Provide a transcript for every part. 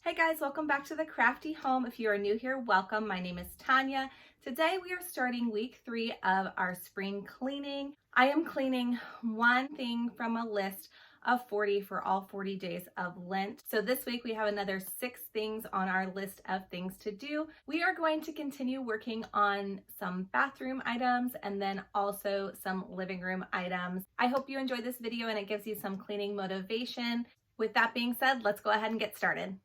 Hey guys, welcome back to the Crafty Home. If you are new here, welcome. My name is Tanya. Today we are starting week 3 of our spring cleaning. I am cleaning one thing from a list of 40 for all 40 days of Lent. So this week we have another 6 things on our list of things to do. We are going to continue working on some bathroom items and then also some living room items. I hope you enjoyed this video and it gives you some cleaning motivation. With that being said, let's go ahead and get started.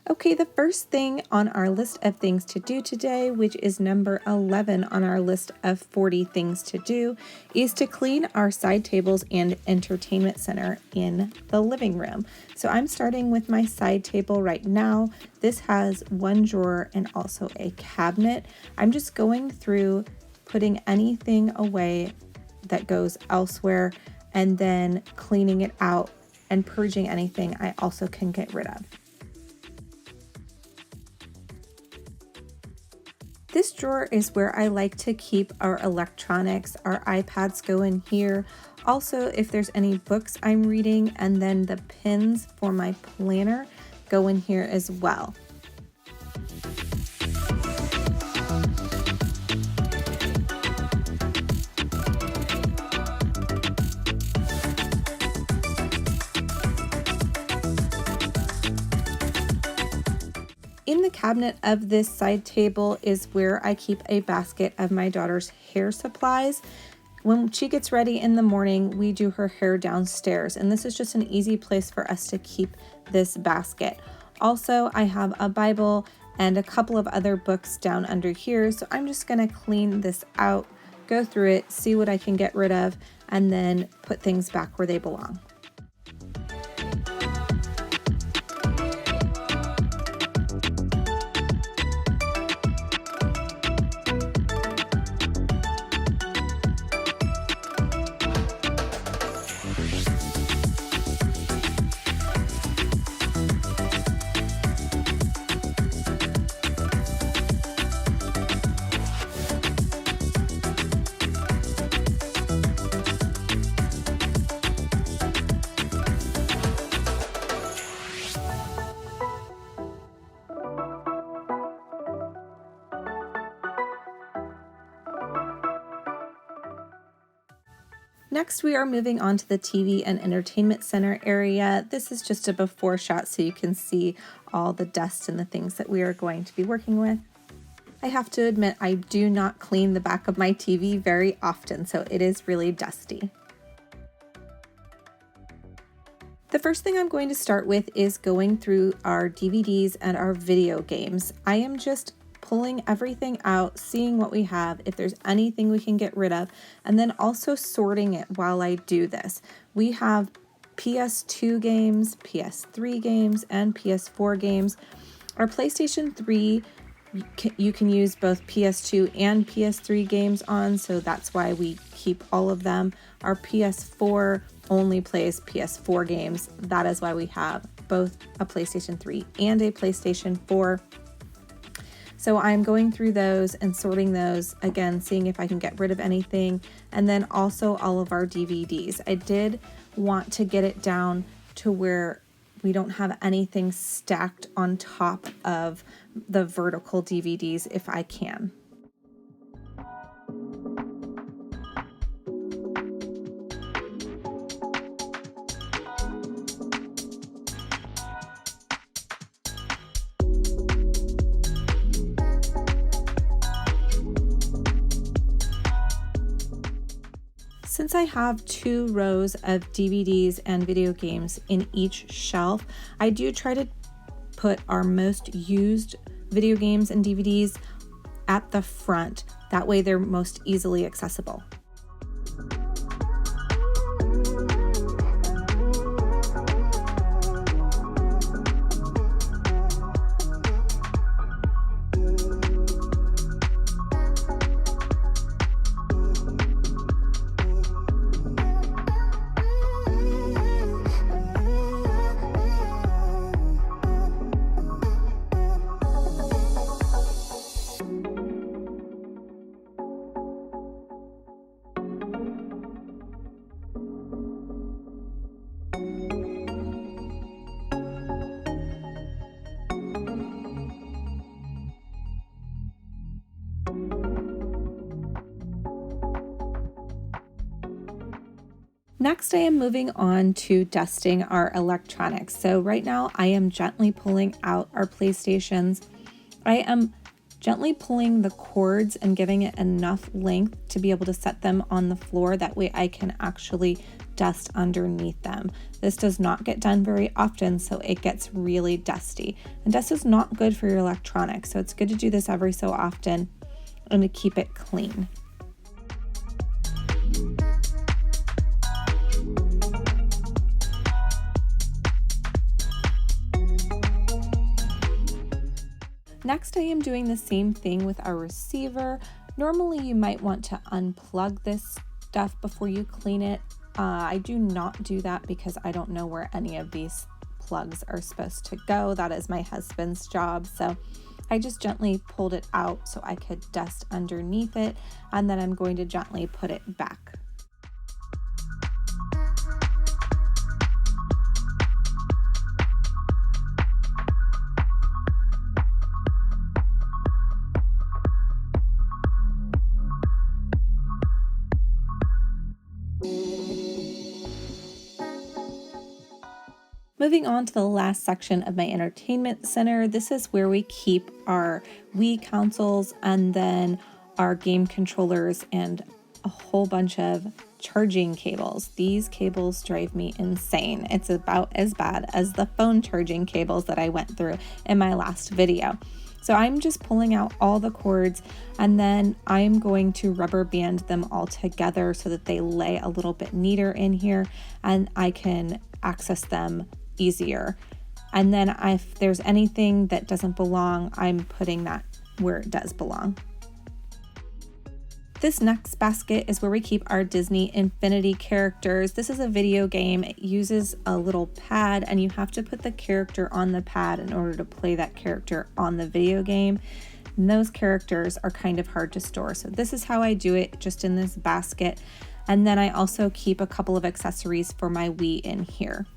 Okay, the first thing on our list of things to do today, which is number 11 on our list of 40 things to do, is to clean our side tables and entertainment center in the living room. So I'm starting with my side table right now. This has one drawer and also a cabinet. I'm just going through putting anything away that goes elsewhere and then cleaning it out and purging anything I also can get rid of. This drawer is where I like to keep our electronics. Our iPads go in here. Also, if there's any books I'm reading, and then the pins for my planner go in here as well. In the cabinet of this side table is where I keep a basket of my daughter's hair supplies. When she gets ready in the morning, we do her hair downstairs, and this is just an easy place for us to keep this basket. Also, I have a Bible and a couple of other books down under here, so I'm just going to clean this out, go through it, see what I can get rid of, and then put things back where they belong. Next, we are moving on to the TV and entertainment center area. This is just a before shot so you can see all the dust and the things that we are going to be working with. I have to admit, I do not clean the back of my TV very often, so it is really dusty. The first thing I'm going to start with is going through our DVDs and our video games. I am just pulling everything out, seeing what we have, if there's anything we can get rid of, and then also sorting it while I do this. We have PS2 games, PS3 games, and PS4 games. Our PlayStation 3, you can use both PS2 and PS3 games on, so that's why we keep all of them. Our PS4 only plays PS4 games. That is why we have both a PlayStation 3 and a PlayStation 4. So I'm going through those and sorting those, again, seeing if I can get rid of anything, and then also all of our DVDs. I did want to get it down to where we don't have anything stacked on top of the vertical DVDs if I can. Since I have 2 rows of DVDs and video games in each shelf, I do try to put our most used video games and DVDs at the front. That way they're most easily accessible. Next, I am moving on to dusting our electronics. So right now I am gently pulling out our PlayStations. I am gently pulling the cords and giving it enough length to be able to set them on the floor. That way I can actually dust underneath them. This does not get done very often, so it gets really dusty. And dust is not good for your electronics, so it's good to do this every so often and to keep it clean. Next, I am doing the same thing with our receiver. Normally, you might want to unplug this stuff before you clean it. I do not do that because I don't know where any of these plugs are supposed to go. That is my husband's job. So I just gently pulled it out so I could dust underneath it, and then I'm going to gently put it back. Moving on to the last section of my entertainment center, this is where we keep our Wii consoles and then our game controllers and a whole bunch of charging cables. These cables drive me insane. It's about as bad as the phone charging cables that I went through in my last video. So I'm just pulling out all the cords, and then I'm going to rubber band them all together so that they lay a little bit neater in here and I can access them easier. And then if there's anything that doesn't belong, I'm putting that where it does belong. This next basket is where we keep our Disney Infinity characters. This is a video game. It uses a little pad, and you have to put the character on the pad in order to play that character on the video game. And those characters are kind of hard to store. So this is how I do it, just in this basket. And then I also keep a couple of accessories for my Wii in here.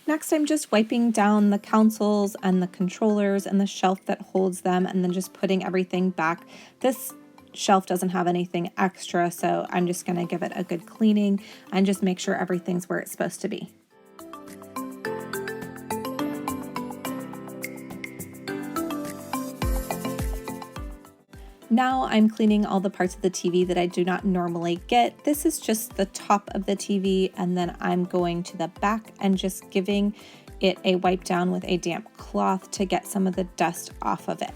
Next, I'm just wiping down the consoles and the controllers and the shelf that holds them, and then just putting everything back. This shelf doesn't have anything extra, so I'm just going to give it a good cleaning and just make sure everything's where it's supposed to be. Now I'm cleaning all the parts of the TV that I do not normally get. This is just the top of the TV, and then I'm going to the back and just giving it a wipe down with a damp cloth to get some of the dust off of it.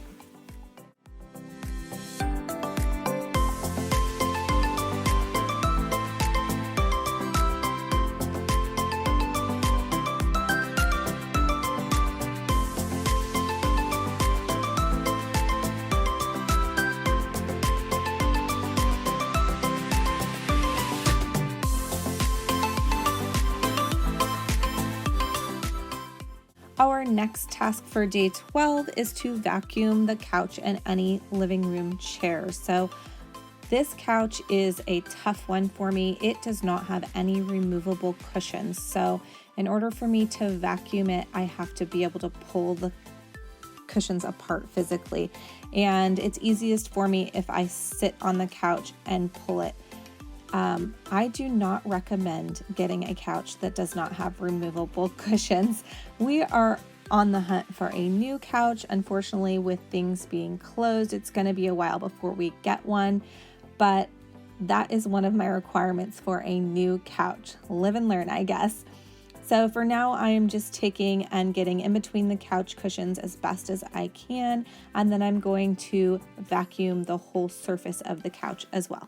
Our next task for day 12 is to vacuum the couch and any living room chairs. So this couch is a tough one for me. It does not have any removable cushions. So in order for me to vacuum it, I have to be able to pull the cushions apart physically. And it's easiest for me if I sit on the couch and pull it. I do not recommend getting a couch that does not have removable cushions. We are on the hunt for a new couch. Unfortunately, with things being closed, it's going to be a while before we get one, but that is one of my requirements for a new couch. Live and learn, I guess. So for now, I am just taking and getting in between the couch cushions as best as I can, and then I'm going to vacuum the whole surface of the couch as well.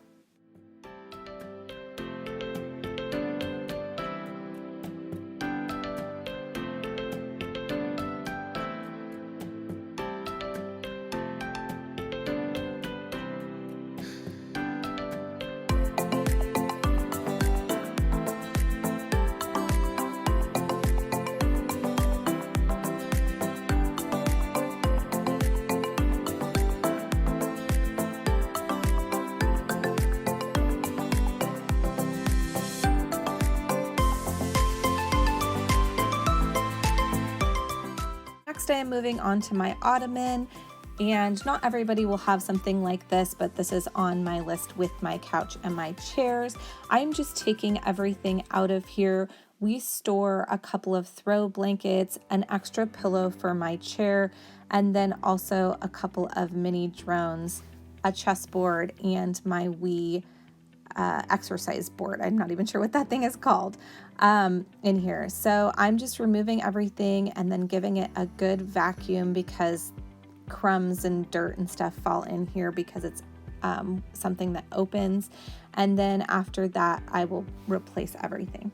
Next, I am moving on to my ottoman. And not everybody will have something like this, but this is on my list with my couch and my chairs. I'm just taking everything out of here. We store a couple of throw blankets, an extra pillow for my chair, and then also a couple of mini drones, a chessboard, and my Wii exercise board. I'm not even sure what that thing is called in here. So I'm just removing everything and then giving it a good vacuum because crumbs and dirt and stuff fall in here because it's something that opens. And then after that, I will replace everything.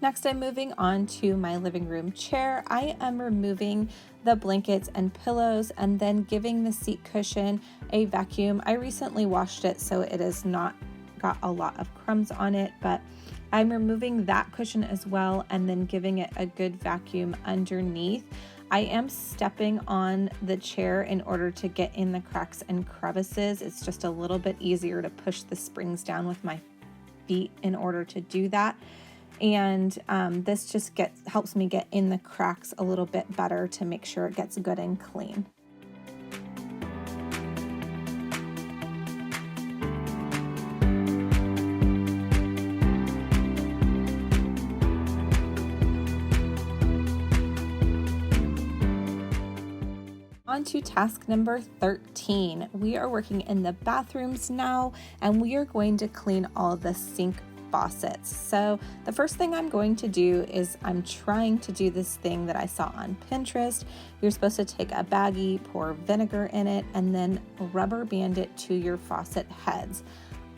Next, I'm moving on to my living room chair. I am removing the blankets and pillows and then giving the seat cushion a vacuum. I recently washed it, so it has not got a lot of crumbs on it, but I'm removing that cushion as well and then giving it a good vacuum underneath. I am stepping on the chair in order to get in the cracks and crevices. It's just a little bit easier to push the springs down with my feet in order to do that. And this just helps me get in the cracks a little bit better to make sure it gets good and clean. On to task number 13. We are working in the bathrooms now, and we are going to clean all the sink faucets. So the first thing I'm going to do is I'm trying to do this thing that I saw on Pinterest. You're supposed to take a baggie, pour vinegar in it, and then rubber band it to your faucet heads.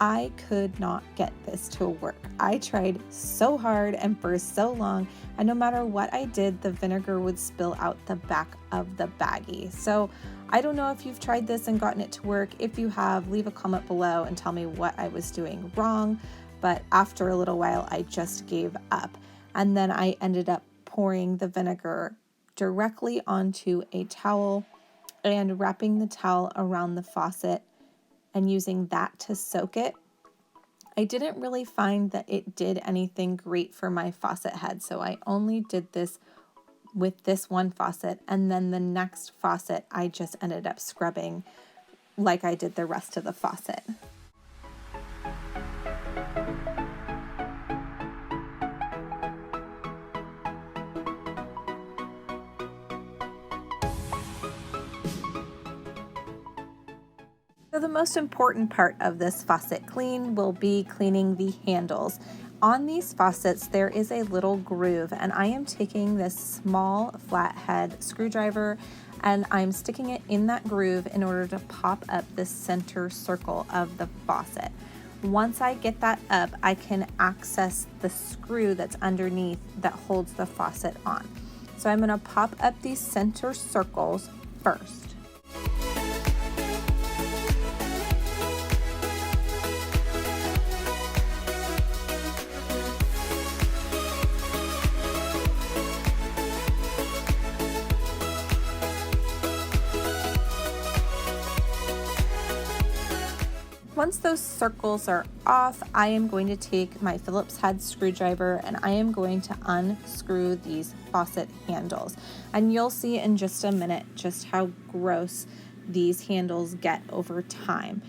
I could not get this to work. I tried so hard and for so long, and no matter what I did, the vinegar would spill out the back of the baggie. So I don't know if you've tried this and gotten it to work. If you have, leave a comment below and tell me what I was doing wrong. But after a little while, I just gave up. And then I ended up pouring the vinegar directly onto a towel and wrapping the towel around the faucet and using that to soak it. I didn't really find that it did anything great for my faucet head, so I only did this with this one faucet, and then the next faucet I just ended up scrubbing like I did the rest of the faucet. So the most important part of this faucet clean will be cleaning the handles. On these faucets, there is a little groove, and I am taking this small flathead screwdriver and I'm sticking it in that groove in order to pop up the center circle of the faucet. Once I get that up, I can access the screw that's underneath that holds the faucet on. So I'm going to pop up these center circles first. Once those circles are off, I am going to take my Phillips head screwdriver and I am going to unscrew these faucet handles. And you'll see in just a minute just how gross these handles get over time.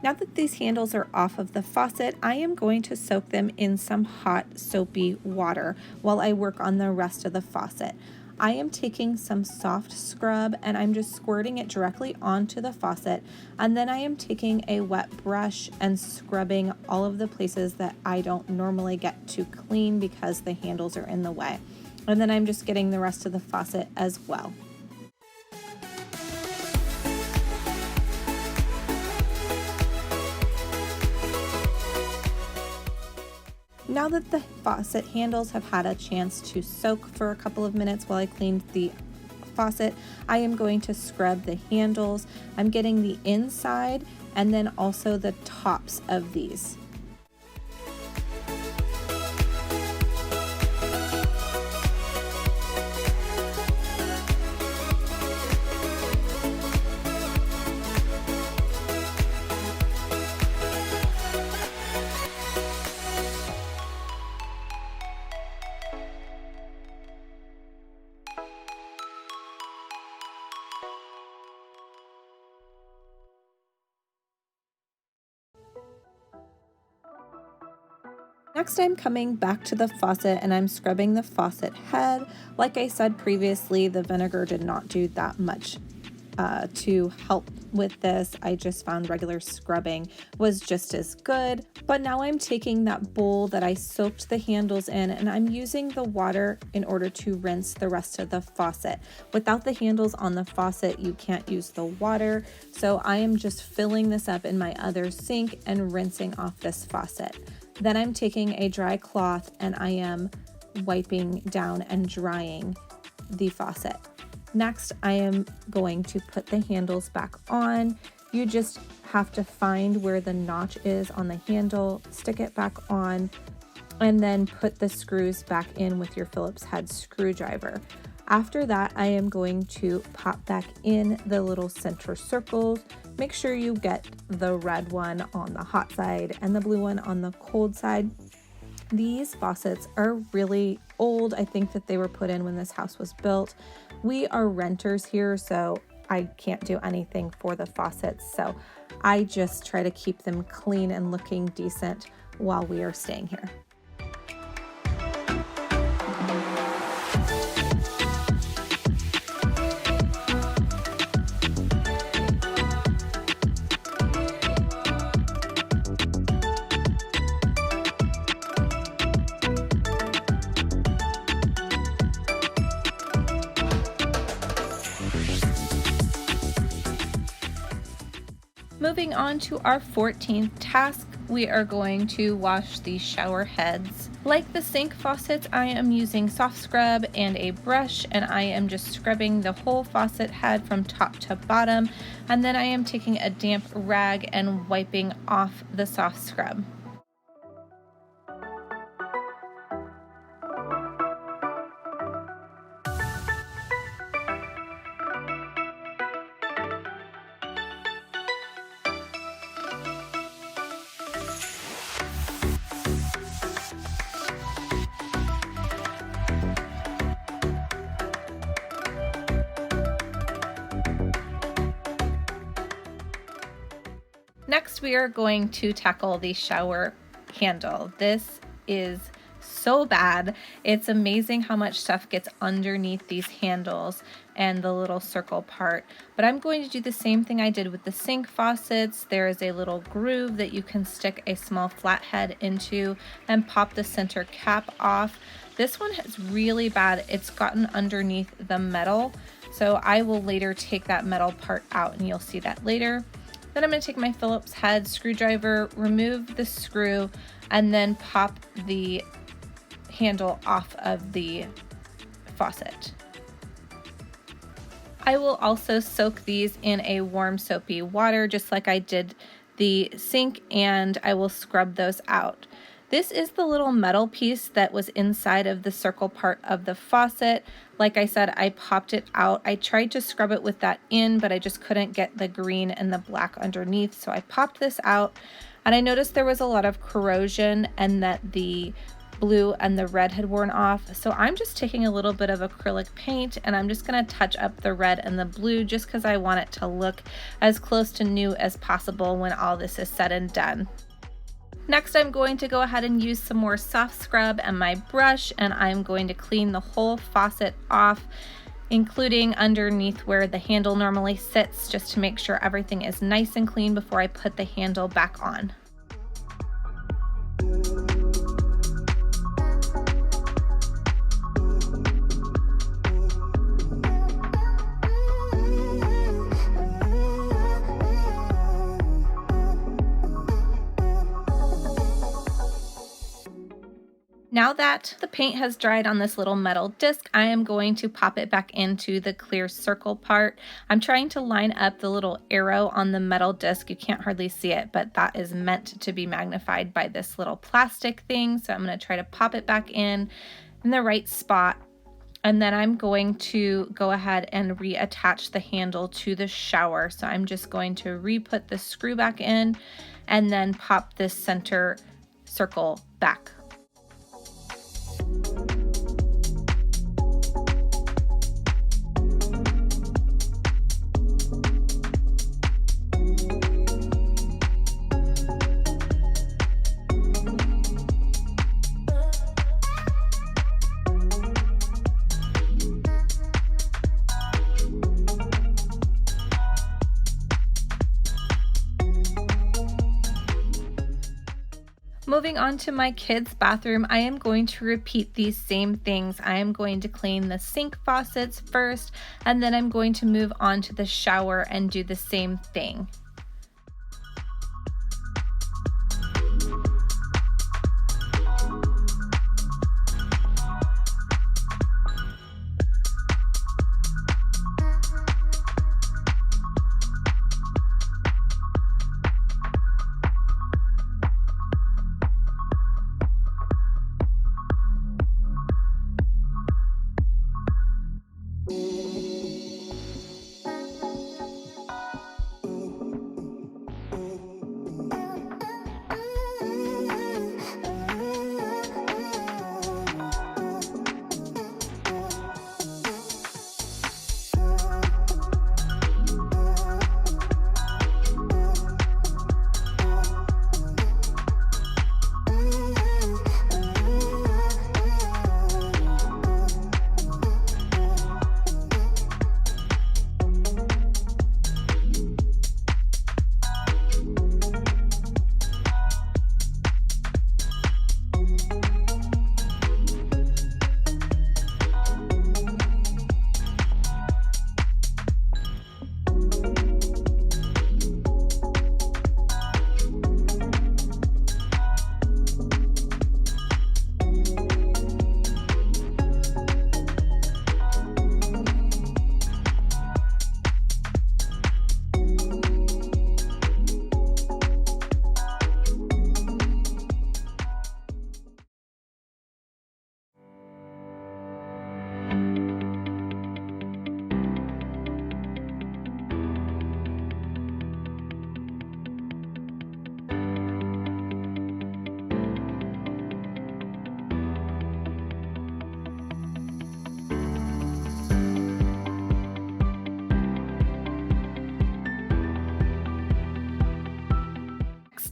Now that these handles are off of the faucet, I am going to soak them in some hot soapy water while I work on the rest of the faucet. I am taking some soft scrub and I'm just squirting it directly onto the faucet, and then I am taking a wet brush and scrubbing all of the places that I don't normally get to clean because the handles are in the way. And then I'm just getting the rest of the faucet as well. Now that the faucet handles have had a chance to soak for a couple of minutes while I cleaned the faucet, I am going to scrub the handles. I'm getting the inside and then also the tops of these. Next, I'm coming back to the faucet and I'm scrubbing the faucet head. Like I said previously, the vinegar did not do that much to help with this. I just found regular scrubbing was just as good. But now I'm taking that bowl that I soaked the handles in and I'm using the water in order to rinse the rest of the faucet. Without the handles on the faucet, you can't use the water. So I am just filling this up in my other sink and rinsing off this faucet. Then I'm taking a dry cloth and I am wiping down and drying the faucet. Next, I am going to put the handles back on. You just have to find where the notch is on the handle, stick it back on, and then put the screws back in with your Phillips head screwdriver. After that, I am going to pop back in the little center circles. Make sure you get the red one on the hot side and the blue one on the cold side. These faucets are really old. I think that they were put in when this house was built. We are renters here, so I can't do anything for the faucets. So I just try to keep them clean and looking decent while we are staying here. Moving on to our 14th task, we are going to wash the shower heads. Like the sink faucets, I am using soft scrub and a brush, and I am just scrubbing the whole faucet head from top to bottom, and then I am taking a damp rag and wiping off the soft scrub. Next, we are going to tackle the shower handle. This is so bad. It's amazing how much stuff gets underneath these handles and the little circle part. But I'm going to do the same thing I did with the sink faucets. There is a little groove that you can stick a small flathead into and pop the center cap off. This one is really bad. It's gotten underneath the metal. So I will later take that metal part out and you'll see that later. Then I'm going to take my Phillips head screwdriver, remove the screw, and then pop the handle off of the faucet. I will also soak these in a warm soapy water just like I did the sink, and I will scrub those out. This is the little metal piece that was inside of the circle part of the faucet. Like I said, I popped it out. I tried to scrub it with that in, but I just couldn't get the green and the black underneath. So I popped this out, and I noticed there was a lot of corrosion and that the blue and the red had worn off. So I'm just taking a little bit of acrylic paint and I'm just going to touch up the red and the blue just because I want it to look as close to new as possible when all this is said and done. Next, I'm going to go ahead and use some more soft scrub and my brush, and I'm going to clean the whole faucet off, including underneath where the handle normally sits, just to make sure everything is nice and clean before I put the handle back on. Now that the paint has dried on this little metal disc, I am going to pop it back into the clear circle part. I'm trying to line up the little arrow on the metal disc. You can't hardly see it, but that is meant to be magnified by this little plastic thing. So I'm going to try to pop it back in the right spot. And then I'm going to go ahead and reattach the handle to the shower. So I'm just going to re-put the screw back in and then pop this center circle back. Moving on to my kids' bathroom, I am going to repeat these same things. I am going to clean the sink faucets first, and then I'm going to move on to the shower and do the same thing.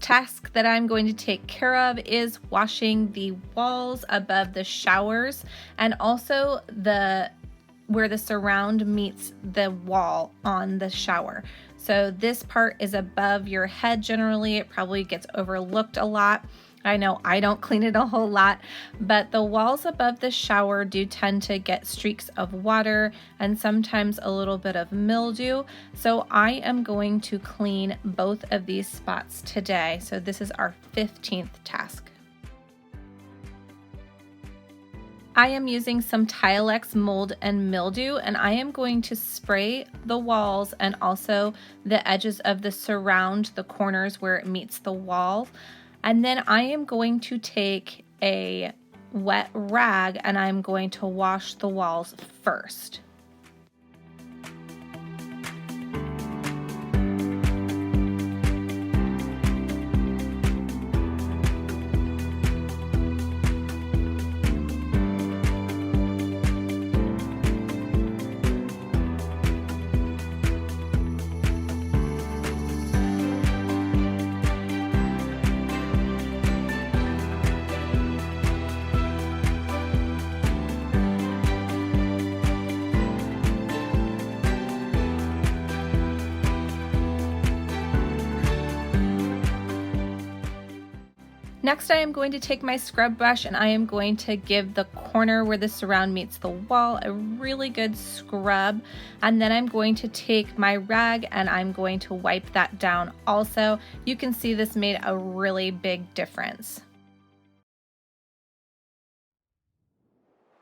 Task that I'm going to take care of is washing the walls above the showers and also where the surround meets the wall on the shower. So this part is above your head generally. It probably gets overlooked a lot. I know I don't clean it a whole lot, but the walls above the shower do tend to get streaks of water and sometimes a little bit of mildew. So I am going to clean both of these spots today. So this is our 15th task. I am using some Tilex mold and mildew, and I am going to spray the walls and also the edges of the surround, the corners where it meets the wall. And then I am going to take a wet rag and I'm going to wash the walls first. Next, I am going to take my scrub brush and I am going to give the corner where the surround meets the wall a really good scrub. And then I'm going to take my rag and I'm going to wipe that down also. You can see this made a really big difference.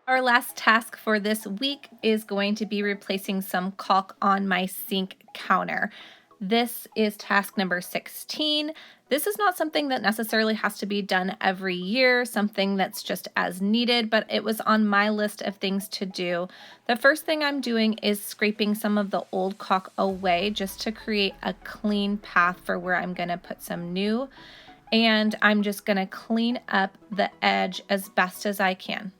Our last task for this week is going to be replacing some caulk on my sink counter. This is task number 16. This is not something that necessarily has to be done every year, something that's just as needed, but it was on my list of things to do. The first thing I'm doing is scraping some of the old caulk away just to create a clean path for where I'm going to put some new. And I'm just going to clean up the edge as best as I can.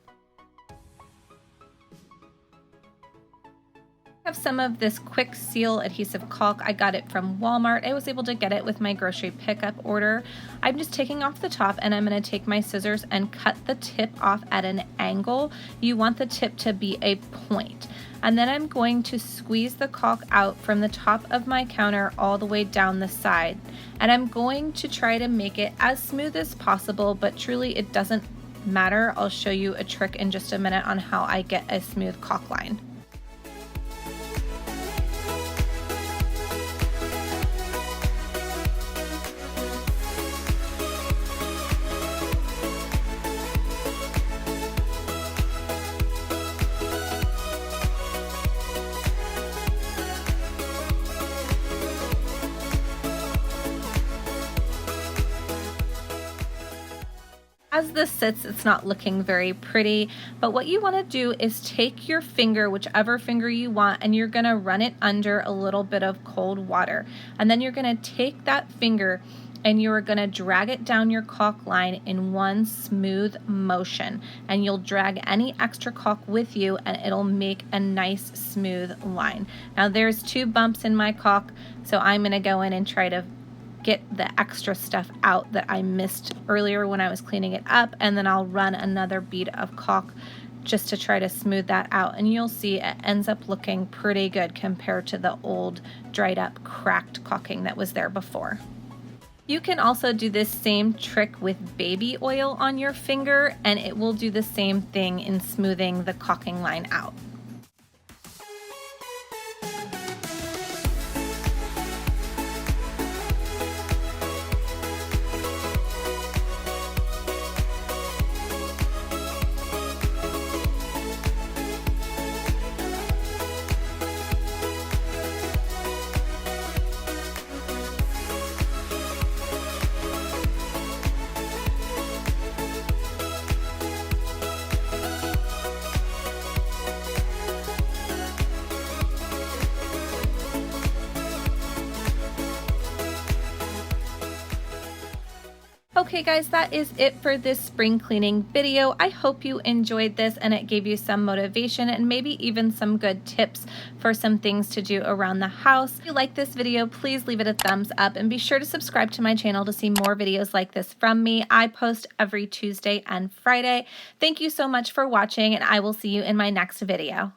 I have some of this quick seal adhesive caulk. I got it from Walmart. I was able to get it with my grocery pickup order. I'm just taking off the top, and I'm going to take my scissors and cut the tip off at an angle. You want the tip to be a point. And then I'm going to squeeze the caulk out from the top of my counter all the way down the side. And I'm going to try to make it as smooth as possible, but truly it doesn't matter. I'll show you a trick in just a minute on how I get a smooth caulk line. As this sits, it's not looking very pretty, but what you want to do is take your finger, whichever finger you want, and you're going to run it under a little bit of cold water. And then you're going to take that finger and you're going to drag it down your caulk line in one smooth motion. And you'll drag any extra caulk with you and it'll make a nice smooth line. Now there's 2 bumps in my caulk, so I'm going to go in and try to get the extra stuff out that I missed earlier when I was cleaning it up, and then I'll run another bead of caulk just to try to smooth that out, and you'll see it ends up looking pretty good compared to the old dried up cracked caulking that was there before. You can also do this same trick with baby oil on your finger, and it will do the same thing in smoothing the caulking line out. Okay guys, that is it for this spring cleaning video. I hope you enjoyed this and it gave you some motivation and maybe even some good tips for some things to do around the house. If you like this video, please leave it a thumbs up and be sure to subscribe to my channel to see more videos like this from me. I post every Tuesday and Friday. Thank you so much for watching, and I will see you in my next video.